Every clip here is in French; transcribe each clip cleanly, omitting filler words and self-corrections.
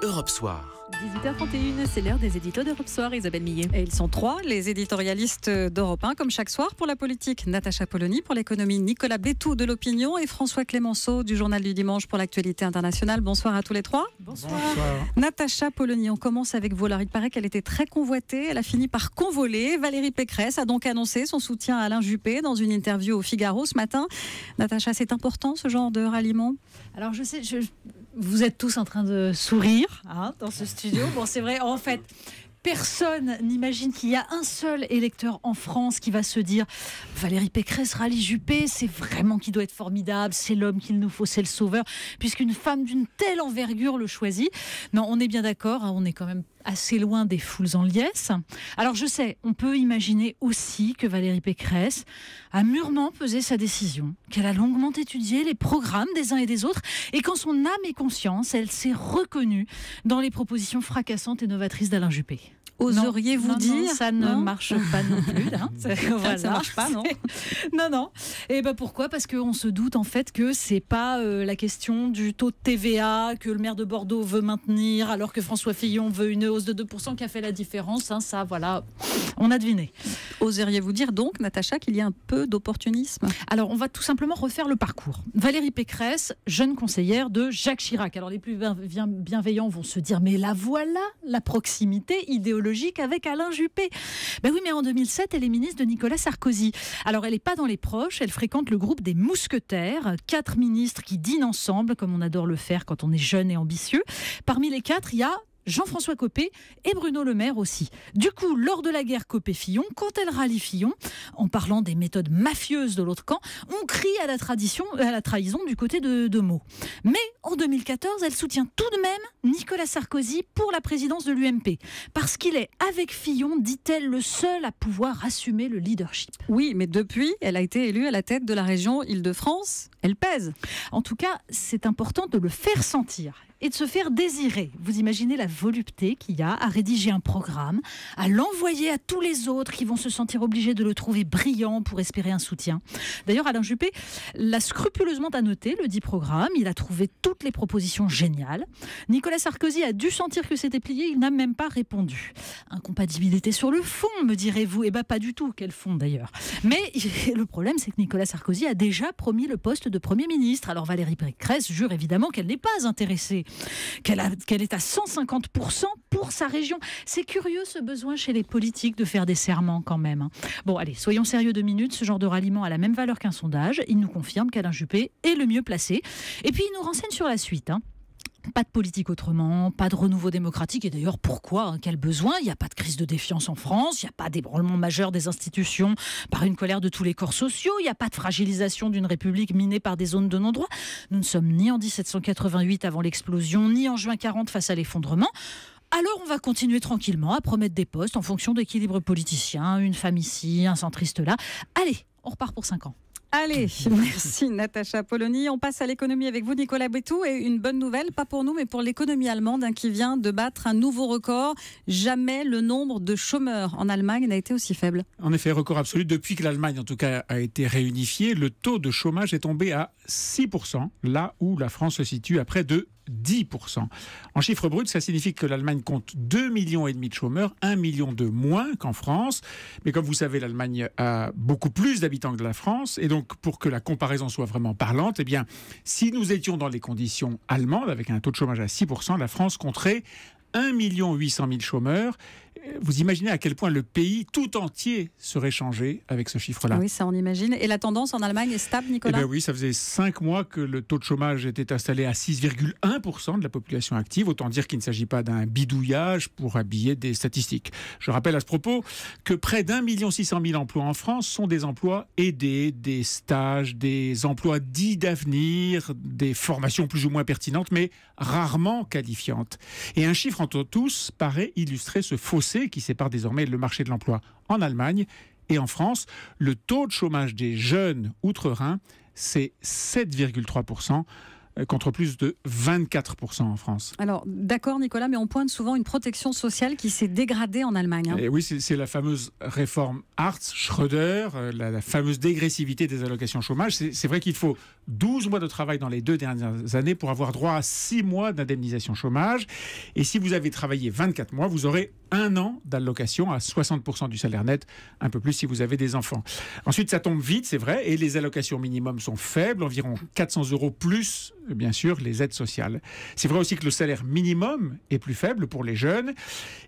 Europe Soir. 18h31, c'est l'heure des éditos d'Europe Soir, Isabelle Millet. Et ils sont trois, les éditorialistes d'Europe 1, comme chaque soir. Pour la politique, Natacha Polony. Pour l'économie, Nicolas Bétou de l'Opinion. Et François Clémenceau du Journal du Dimanche pour l'actualité internationale. Bonsoir à tous les trois. Bonsoir. Natacha Polony, on commence avec vous. Alors, il paraît qu'elle était très convoitée. Elle a fini par convoler. Valérie Pécresse a donc annoncé son soutien à Alain Juppé dans une interview au Figaro ce matin. Natacha, c'est important ce genre de ralliement? Alors, je sais, vous êtes tous en train de sourire dans ce studio. Bon, c'est vrai, en fait, personne n'imagine qu'il y a un seul électeur en France qui va se dire Valérie Pécresse rallie Juppé, c'est vraiment qui doit être formidable, c'est l'homme qu'il nous faut, c'est le sauveur, puisqu'une femme d'une telle envergure le choisit. Non, on est bien d'accord, on est quand même assez loin des foules en liesse. Alors je sais, on peut imaginer aussi que Valérie Pécresse a mûrement pesé sa décision, qu'elle a longuement étudié les programmes des uns et des autres, et qu'en son âme et conscience, elle s'est reconnue dans les propositions fracassantes et novatrices d'Alain Juppé. Oseriez-vous dire? Ça ne marche pas non plus. Voilà. Ça marche pas, non? Non. Et pourquoi? Parce qu'on se doute en fait que c'est pas la question du taux de TVA que le maire de Bordeaux veut maintenir, alors que François Fillon veut une hausse de 2% qui a fait la différence. Ça, voilà, on a deviné. Oseriez-vous dire donc, Natacha, qu'il y a un peu d'opportunisme? Alors, on va tout simplement refaire le parcours. Valérie Pécresse, jeune conseillère de Jacques Chirac. Alors, les plus bienveillants vont se dire, mais la voilà, la proximité idéologique avec Alain Juppé. Ben oui, mais en 2007, elle est ministre de Nicolas Sarkozy. Alors, elle n'est pas dans les proches, elle fréquente le groupe des mousquetaires, 4 ministres qui dînent ensemble, comme on adore le faire quand on est jeune et ambitieux. Parmi les 4, il y a Jean-François Copé et Bruno Le Maire aussi. Du coup, lors de la guerre Copé-Fillon, quand elle rallie Fillon, en parlant des méthodes mafieuses de l'autre camp, on crie à la trahison du côté de Meaux. Mais en 2014, elle soutient tout de même Nicolas Sarkozy pour la présidence de l'UMP. Parce qu'il est, avec Fillon, dit-elle, le seul à pouvoir assumer le leadership. Oui, mais depuis, elle a été élue à la tête de la région Île-de-France. Elle pèse. En tout cas, c'est important de le faire sentir et de se faire désirer. Vous imaginez la volupté qu'il y a à rédiger un programme, à l'envoyer à tous les autres qui vont se sentir obligés de le trouver brillant pour espérer un soutien. D'ailleurs, Alain Juppé l'a scrupuleusement annoté, le dit programme. Il a trouvé toutes les propositions géniales. Nicolas Sarkozy a dû sentir que c'était plié, il n'a même pas répondu. Incompatibilité sur le fond, me direz-vous. Eh bien, pas du tout. Quel fond, d'ailleurs. Mais le problème, c'est que Nicolas Sarkozy a déjà promis le poste de Premier ministre. Alors Valérie Pécresse jure évidemment qu'elle n'est pas intéressée, qu'elle est à 150% pour sa région. C'est curieux ce besoin chez les politiques de faire des serments quand même. Bon, allez, soyons sérieux 2 minutes. Ce genre de ralliement a la même valeur qu'un sondage. Il nous confirme qu'Alain Juppé est le mieux placé. Et puis il nous renseigne sur la suite. Pas de politique autrement, pas de renouveau démocratique. Et d'ailleurs, pourquoi? Quel besoin? Il n'y a pas de crise de défiance en France, il n'y a pas d'ébranlement majeur des institutions par une colère de tous les corps sociaux, il n'y a pas de fragilisation d'une république minée par des zones de non-droit. Nous ne sommes ni en 1788 avant l'explosion, ni en juin 40 face à l'effondrement. Alors on va continuer tranquillement à promettre des postes en fonction d'équilibres politiciens, une femme ici, un centriste là. Allez, on repart pour 5 ans. Allez, merci Natacha Polony. On passe à l'économie avec vous, Nicolas Bétou. Et une bonne nouvelle, pas pour nous, mais pour l'économie allemande qui vient de battre un nouveau record. Jamais le nombre de chômeurs en Allemagne n'a été aussi faible. En effet, record absolu. Depuis que l'Allemagne, en tout cas, a été réunifiée, le taux de chômage est tombé à 6%, là où la France se situe à près de 10%. En chiffre brut, ça signifie que l'Allemagne compte 2,5 millions de chômeurs, 1 million de moins qu'en France. Mais comme vous savez, l'Allemagne a beaucoup plus d'habitants que la France. Et donc, pour que la comparaison soit vraiment parlante, eh bien, si nous étions dans les conditions allemandes, avec un taux de chômage à 6%, la France compterait 1 800 000 chômeurs. Vous imaginez à quel point le pays tout entier serait changé avec ce chiffre-là. Oui, ça on imagine. Et la tendance en Allemagne est stable, Nicolas? Eh bien oui, ça faisait 5 mois que le taux de chômage était installé à 6,1% de la population active. Autant dire qu'il ne s'agit pas d'un bidouillage pour habiller des statistiques. Je rappelle à ce propos que près d'1 600 000 emplois en France sont des emplois aidés, des stages, des emplois dits d'avenir, des formations plus ou moins pertinentes, mais rarement qualifiantes. Et un chiffre entre tous paraît illustrer ce fossé qui sépare désormais le marché de l'emploi en Allemagne et en France. Le taux de chômage des jeunes outre-Rhin, c'est 7,3%. contre plus de 24% en France. Alors, d'accord Nicolas, mais on pointe souvent une protection sociale qui s'est dégradée en Allemagne. Et oui, c'est la fameuse réforme Hartz-Schröder, la fameuse dégressivité des allocations chômage. C'est vrai qu'il faut 12 mois de travail dans les 2 dernières années pour avoir droit à 6 mois d'indemnisation chômage. Et si vous avez travaillé 24 mois, vous aurez 1 an d'allocation à 60% du salaire net, un peu plus si vous avez des enfants. Ensuite, ça tombe vite, c'est vrai, et les allocations minimum sont faibles, environ 400 € plus, bien sûr, les aides sociales. C'est vrai aussi que le salaire minimum est plus faible pour les jeunes,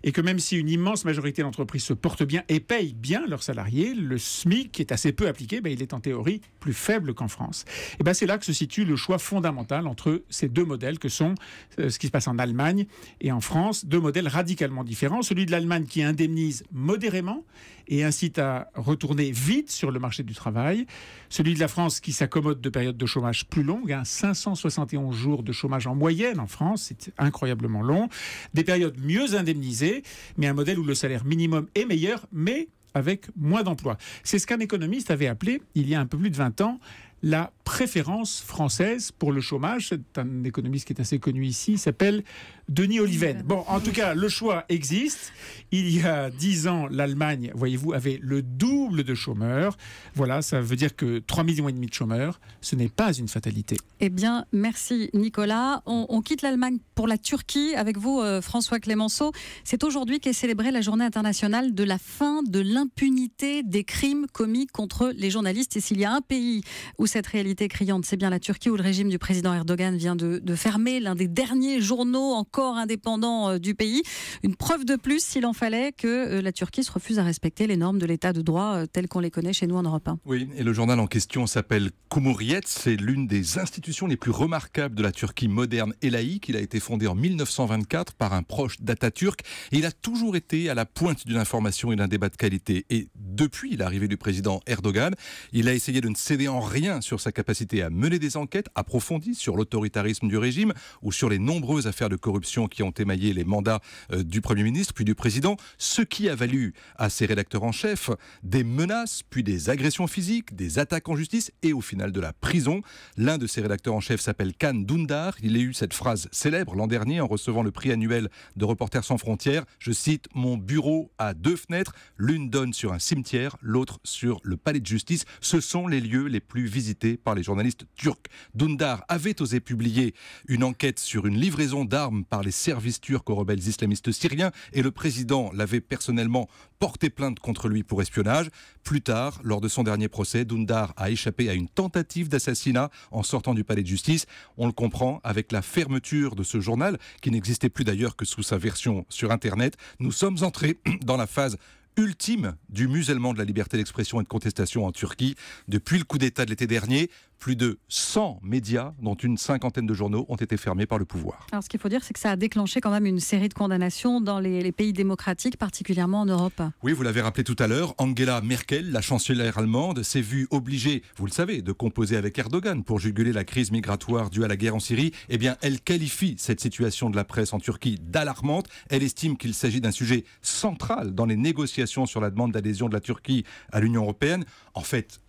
et que même si une immense majorité d'entreprises se portent bien et payent bien leurs salariés, le SMIC, qui est assez peu appliqué, il est en théorie plus faible qu'en France. Et c'est là que se situe le choix fondamental entre ces 2 modèles que sont ce qui se passe en Allemagne et en France, 2 modèles radicalement différents. Celui de l'Allemagne qui indemnise modérément et incite à retourner vite sur le marché du travail. Celui de la France qui s'accommode de périodes de chômage plus longues, 571 jours de chômage en moyenne en France, c'est incroyablement long. Des périodes mieux indemnisées, mais un modèle où le salaire minimum est meilleur, mais avec moins d'emplois. C'est ce qu'un économiste avait appelé, il y a un peu plus de 20 ans, la préférence française pour le chômage. C'est un économiste qui est assez connu ici, il s'appelle Denis Oliven. Bon, en tout cas, le choix existe. Il y a 10 ans, l'Allemagne, voyez-vous, avait le double de chômeurs. Voilà, ça veut dire que 3,5 millions de chômeurs, ce n'est pas une fatalité. Eh bien, merci Nicolas. On quitte l'Allemagne pour la Turquie avec vous, François Clémenceau. C'est aujourd'hui qu'est célébrée la journée internationale de la fin de l'impunité des crimes commis contre les journalistes. Et s'il y a un pays où cette réalité criante, c'est bien la Turquie, où le régime du président Erdogan vient de fermer l'un des derniers journaux encore indépendants du pays. Une preuve de plus, s'il en fallait, que la Turquie se refuse à respecter les normes de l'état de droit telles qu'on les connaît chez nous en Europe 1. Oui, et le journal en question s'appelle Cumhuriyet. C'est l'une des institutions les plus remarquables de la Turquie moderne et laïque. Il a été fondé en 1924 par un proche d'Atatürk et il a toujours été à la pointe d'une information et d'un débat de qualité. Et depuis l'arrivée du président Erdogan, il a essayé de ne céder en rien sur sa capacité à mener des enquêtes approfondies sur l'autoritarisme du régime ou sur les nombreuses affaires de corruption qui ont émaillé les mandats du Premier ministre puis du président, ce qui a valu à ses rédacteurs en chef des menaces, puis des agressions physiques, des attaques en justice et au final de la prison. L'un de ses rédacteurs en chef s'appelle Can Dündar. Il a eu cette phrase célèbre l'an dernier en recevant le prix annuel de Reporters sans frontières. Je cite: « Mon bureau a 2 fenêtres, l'une donne sur un cimetière, l'autre sur le palais de justice. Ce sont les lieux les plus visités par les journalistes turcs. » Dündar avait osé publier une enquête sur une livraison d'armes par les services turcs aux rebelles islamistes syriens et le président l'avait personnellement porté plainte contre lui pour espionnage. Plus tard, lors de son dernier procès, Dündar a échappé à une tentative d'assassinat en sortant du palais de justice. On le comprend, avec la fermeture de ce journal, qui n'existait plus d'ailleurs que sous sa version sur Internet, nous sommes entrés dans la phase ultime du musellement de la liberté d'expression et de contestation en Turquie. Depuis le coup d'État de l'été dernier, plus de 100 médias, dont une 50aine de journaux, ont été fermés par le pouvoir. Alors ce qu'il faut dire, c'est que ça a déclenché quand même une série de condamnations dans les pays démocratiques, particulièrement en Europe. Oui, vous l'avez rappelé tout à l'heure, Angela Merkel, la chancelière allemande, s'est vue obligée, vous le savez, de composer avec Erdogan pour juguler la crise migratoire due à la guerre en Syrie. Eh bien, elle qualifie cette situation de la presse en Turquie d'alarmante. Elle estime qu'il s'agit d'un sujet central dans les négociations sur la demande d'adhésion de la Turquie à l'Union européenne. En fait,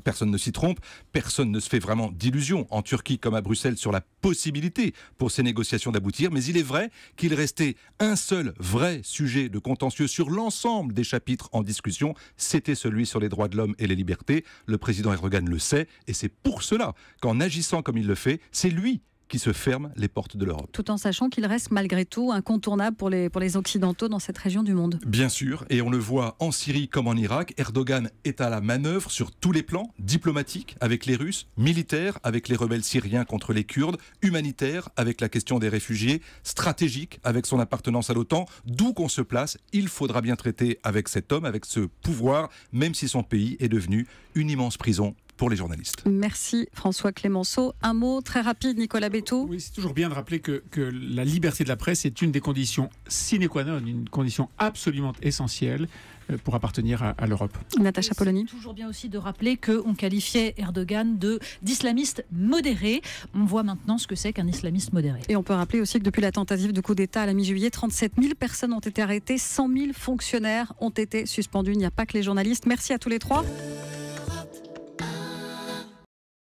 personne ne s'y trompe, personne ne se fait vraiment d'illusions en Turquie comme à Bruxelles sur la possibilité pour ces négociations d'aboutir, mais il est vrai qu'il restait un seul vrai sujet de contentieux sur l'ensemble des chapitres en discussion, c'était celui sur les droits de l'homme et les libertés. Le président Erdogan le sait et c'est pour cela qu'en agissant comme il le fait, c'est lui qui se ferme les portes de l'Europe. Tout en sachant qu'il reste malgré tout incontournable pour les Occidentaux dans cette région du monde. Bien sûr, et on le voit en Syrie comme en Irak, Erdogan est à la manœuvre sur tous les plans, diplomatique avec les Russes, militaire avec les rebelles syriens contre les Kurdes, humanitaire avec la question des réfugiés, stratégique avec son appartenance à l'OTAN. D'où qu'on se place, il faudra bien traiter avec cet homme, avec ce pouvoir, même si son pays est devenu une immense prison pour les journalistes. Merci François Clémenceau. Un mot très rapide, Nicolas Béthoud. Oui, c'est toujours bien de rappeler que la liberté de la presse est une des conditions sine qua non, une condition absolument essentielle pour appartenir à l'Europe. Natacha Polony. C'est toujours bien aussi de rappeler qu'on qualifiait Erdogan d'islamiste modéré. On voit maintenant ce que c'est qu'un islamiste modéré. Et on peut rappeler aussi que depuis la tentative de coup d'État à la mi-juillet, 37 000 personnes ont été arrêtées, 100 000 fonctionnaires ont été suspendus. Il n'y a pas que les journalistes. Merci à tous les trois.